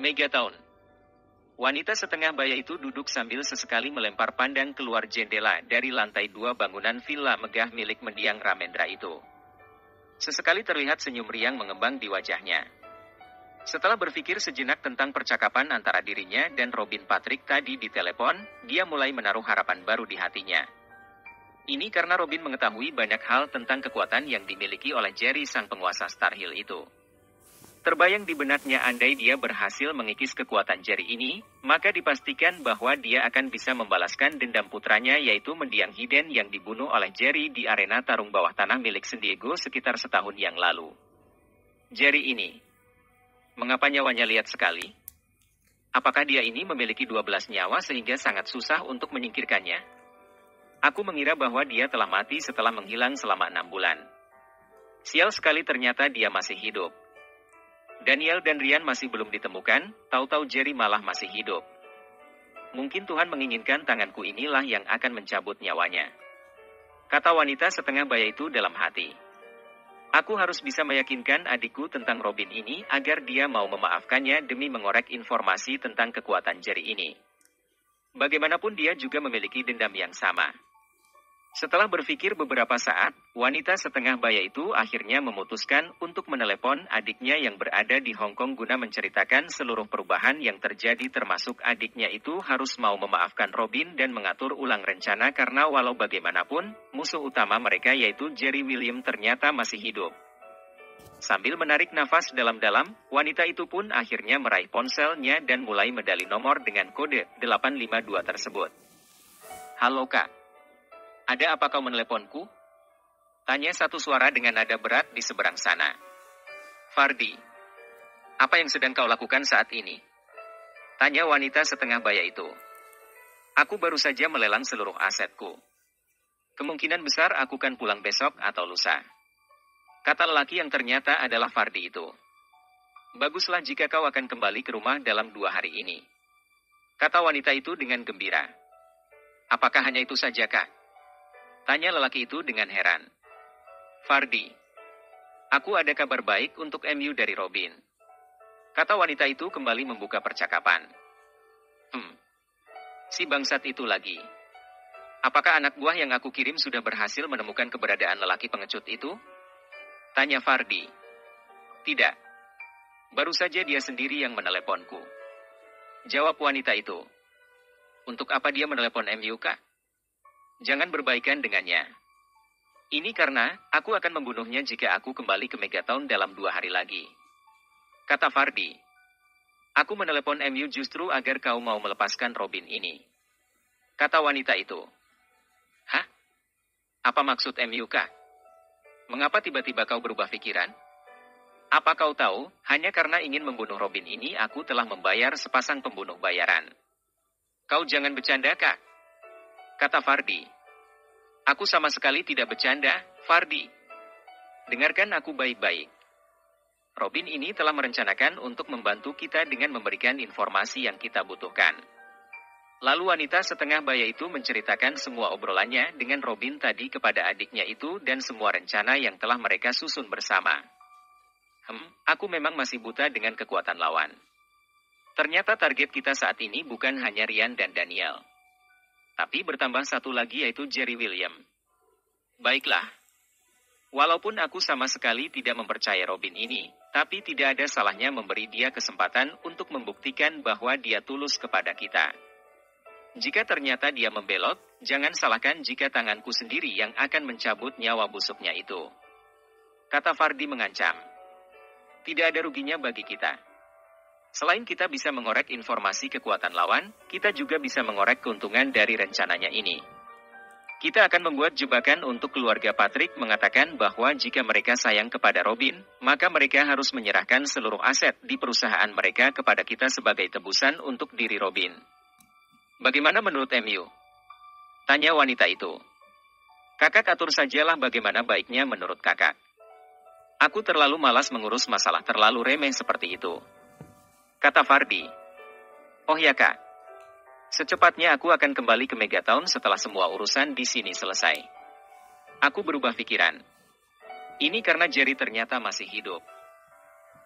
Megatown. Wanita setengah baya itu duduk sambil sesekali melempar pandang keluar jendela dari lantai 2 bangunan villa megah milik mendiang Ramendra itu. Sesekali terlihat senyum riang mengembang di wajahnya. Setelah berpikir sejenak tentang percakapan antara dirinya dan Robin Patrick tadi di telepon, dia mulai menaruh harapan baru di hatinya. Ini karena Robin mengetahui banyak hal tentang kekuatan yang dimiliki oleh Jerry sang penguasa Star Hill itu. Terbayang di benaknya andai dia berhasil mengikis kekuatan Jerry ini, maka dipastikan bahwa dia akan bisa membalaskan dendam putranya yaitu mendiang Hiden yang dibunuh oleh Jerry di arena tarung bawah tanah milik San Diego sekitar setahun yang lalu. Jerry ini, mengapa nyawanya lihat sekali? Apakah dia ini memiliki 12 nyawa sehingga sangat susah untuk menyingkirkannya? Aku mengira bahwa dia telah mati setelah menghilang selama 6 bulan. Sial sekali ternyata dia masih hidup. Daniel dan Ryan masih belum ditemukan, tahu-tahu Jerry malah masih hidup. Mungkin Tuhan menginginkan tanganku inilah yang akan mencabut nyawanya. Kata wanita setengah baya itu dalam hati. Aku harus bisa meyakinkan adikku tentang Robin ini agar dia mau memaafkannya demi mengorek informasi tentang kekuatan Jerry ini. Bagaimanapun dia juga memiliki dendam yang sama. Setelah berpikir beberapa saat, wanita setengah baya itu akhirnya memutuskan untuk menelepon adiknya yang berada di Hong Kong guna menceritakan seluruh perubahan yang terjadi termasuk adiknya itu harus mau memaafkan Robin dan mengatur ulang rencana karena walau bagaimanapun, musuh utama mereka yaitu Jerry William ternyata masih hidup. Sambil menarik nafas dalam-dalam, wanita itu pun akhirnya meraih ponselnya dan mulai medali nomor dengan kode 852 tersebut. Halo Kak. Ada apa kau meneleponku? Tanya satu suara dengan nada berat di seberang sana. Fardi. Apa yang sedang kau lakukan saat ini? Tanya wanita setengah baya itu. Aku baru saja melelang seluruh asetku. Kemungkinan besar aku kan pulang besok atau lusa. Kata lelaki yang ternyata adalah Fardi itu. Baguslah jika kau akan kembali ke rumah dalam 2 hari ini. Kata wanita itu dengan gembira. Apakah hanya itu saja Kak? Tanya lelaki itu dengan heran. Fardi, aku ada kabar baik untuk MU dari Robin. Kata wanita itu kembali membuka percakapan. Si bangsat itu lagi. Apakah anak buah yang aku kirim sudah berhasil menemukan keberadaan lelaki pengecut itu? Tanya Fardi. Tidak. Baru saja dia sendiri yang meneleponku. Jawab wanita itu. Untuk apa dia menelepon MU Kak? Jangan berbaikan dengannya. Ini karena, aku akan membunuhnya jika aku kembali ke Megatown dalam 2 hari lagi. Kata Fardi. Aku menelepon MU justru agar kau mau melepaskan Robin ini. Kata wanita itu. Hah? Apa maksud MU Kak? Mengapa tiba-tiba kau berubah pikiran? Apa kau tahu, hanya karena ingin membunuh Robin ini aku telah membayar sepasang pembunuh bayaran. Kau jangan bercanda Kak. Kata Fardi. Aku sama sekali tidak bercanda, Fardi. Dengarkan aku baik-baik. Robin ini telah merencanakan untuk membantu kita dengan memberikan informasi yang kita butuhkan. Lalu wanita setengah baya itu menceritakan semua obrolannya dengan Robin tadi kepada adiknya itu dan semua rencana yang telah mereka susun bersama. Aku memang masih buta dengan kekuatan lawan. Ternyata target kita saat ini bukan hanya Ryan dan Daniel. Tapi bertambah satu lagi yaitu Jerry William. Baiklah. Walaupun aku sama sekali tidak mempercayai Robin ini, tapi tidak ada salahnya memberi dia kesempatan untuk membuktikan bahwa dia tulus kepada kita. Jika ternyata dia membelot, jangan salahkan jika tanganku sendiri yang akan mencabut nyawa busuknya itu. Kata Fardi mengancam. Tidak ada ruginya bagi kita. Selain kita bisa mengorek informasi kekuatan lawan, kita juga bisa mengorek keuntungan dari rencananya ini. Kita akan membuat jebakan untuk keluarga Patrick mengatakan bahwa jika mereka sayang kepada Robin, maka mereka harus menyerahkan seluruh aset di perusahaan mereka kepada kita sebagai tebusan untuk diri Robin. Bagaimana menurut MU? Tanya wanita itu. Kakak atur sajalah bagaimana baiknya menurut kakak. Aku terlalu malas mengurus masalah terlalu remeh seperti itu. Kata Fardi. Oh ya Kak. Secepatnya aku akan kembali ke Megatown setelah semua urusan di sini selesai. Aku berubah pikiran. Ini karena Jerry ternyata masih hidup.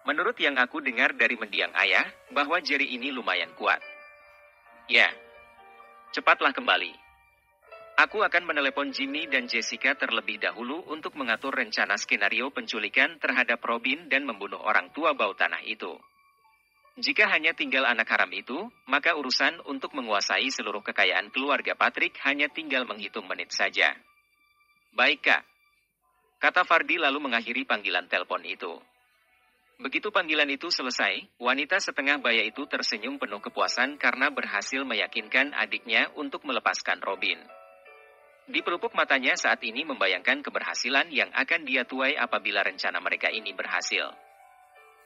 Menurut yang aku dengar dari mendiang ayah, bahwa Jerry ini lumayan kuat. Ya, cepatlah kembali. Aku akan menelepon Jimmy dan Jessica terlebih dahulu untuk mengatur rencana skenario penculikan terhadap Robin dan membunuh orang tua bau tanah itu. Jika hanya tinggal anak haram itu, maka urusan untuk menguasai seluruh kekayaan keluarga Patrick hanya tinggal menghitung menit saja. Baik, Kak. Kata Fardi lalu mengakhiri panggilan telepon itu. Begitu panggilan itu selesai, wanita setengah baya itu tersenyum penuh kepuasan karena berhasil meyakinkan adiknya untuk melepaskan Robin. Di pelupuk matanya saat ini membayangkan keberhasilan yang akan dia tuai apabila rencana mereka ini berhasil.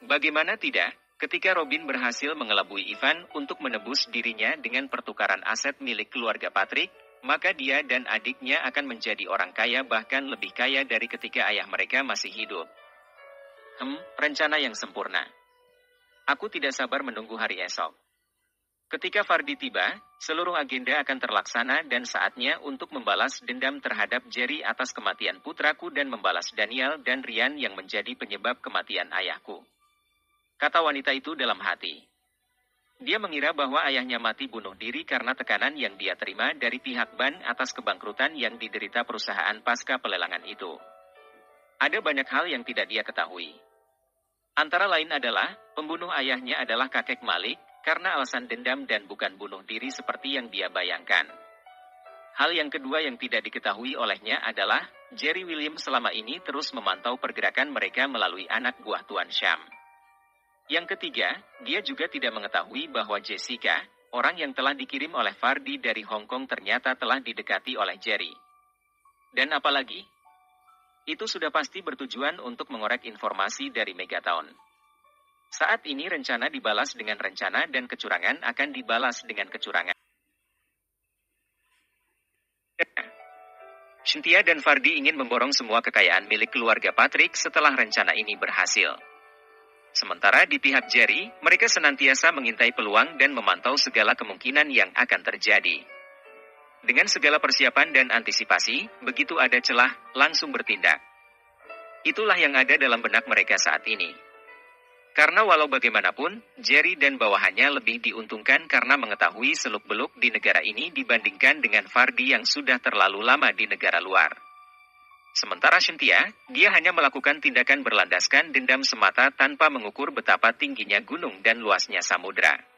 Bagaimana tidak, ketika Robin berhasil mengelabui Ivan untuk menebus dirinya dengan pertukaran aset milik keluarga Patrick, maka dia dan adiknya akan menjadi orang kaya bahkan lebih kaya dari ketika ayah mereka masih hidup. Rencana yang sempurna. Aku tidak sabar menunggu hari esok. Ketika Fardi tiba, seluruh agenda akan terlaksana dan saatnya untuk membalas dendam terhadap Jerry atas kematian putraku dan membalas Daniel dan Ryan yang menjadi penyebab kematian ayahku. Kata wanita itu dalam hati. Dia mengira bahwa ayahnya mati bunuh diri karena tekanan yang dia terima dari pihak ban atas kebangkrutan yang diderita perusahaan pasca pelelangan itu. Ada banyak hal yang tidak dia ketahui. Antara lain adalah, pembunuh ayahnya adalah kakek Malik, karena alasan dendam dan bukan bunuh diri seperti yang dia bayangkan. Hal yang kedua yang tidak diketahui olehnya adalah, Jerry Williams selama ini terus memantau pergerakan mereka melalui anak buah Tuan Sham. Yang ketiga, dia juga tidak mengetahui bahwa Jessica, orang yang telah dikirim oleh Fardi dari Hong Kong ternyata telah didekati oleh Jerry. Dan apalagi? Itu sudah pasti bertujuan untuk mengorek informasi dari Megatown. Saat ini rencana dibalas dengan rencana dan kecurangan akan dibalas dengan kecurangan. Cynthia dan Fardi ingin memborong semua kekayaan milik keluarga Patrick setelah rencana ini berhasil. Sementara di pihak Jerry, mereka senantiasa mengintai peluang dan memantau segala kemungkinan yang akan terjadi. Dengan segala persiapan dan antisipasi, begitu ada celah, langsung bertindak. Itulah yang ada dalam benak mereka saat ini. Karena walau bagaimanapun, Jerry dan bawahannya lebih diuntungkan karena mengetahui seluk-beluk di negara ini dibandingkan dengan Fardi yang sudah terlalu lama di negara luar. Sementara Cynthia, dia hanya melakukan tindakan berlandaskan dendam semata tanpa mengukur betapa tingginya gunung dan luasnya samudra.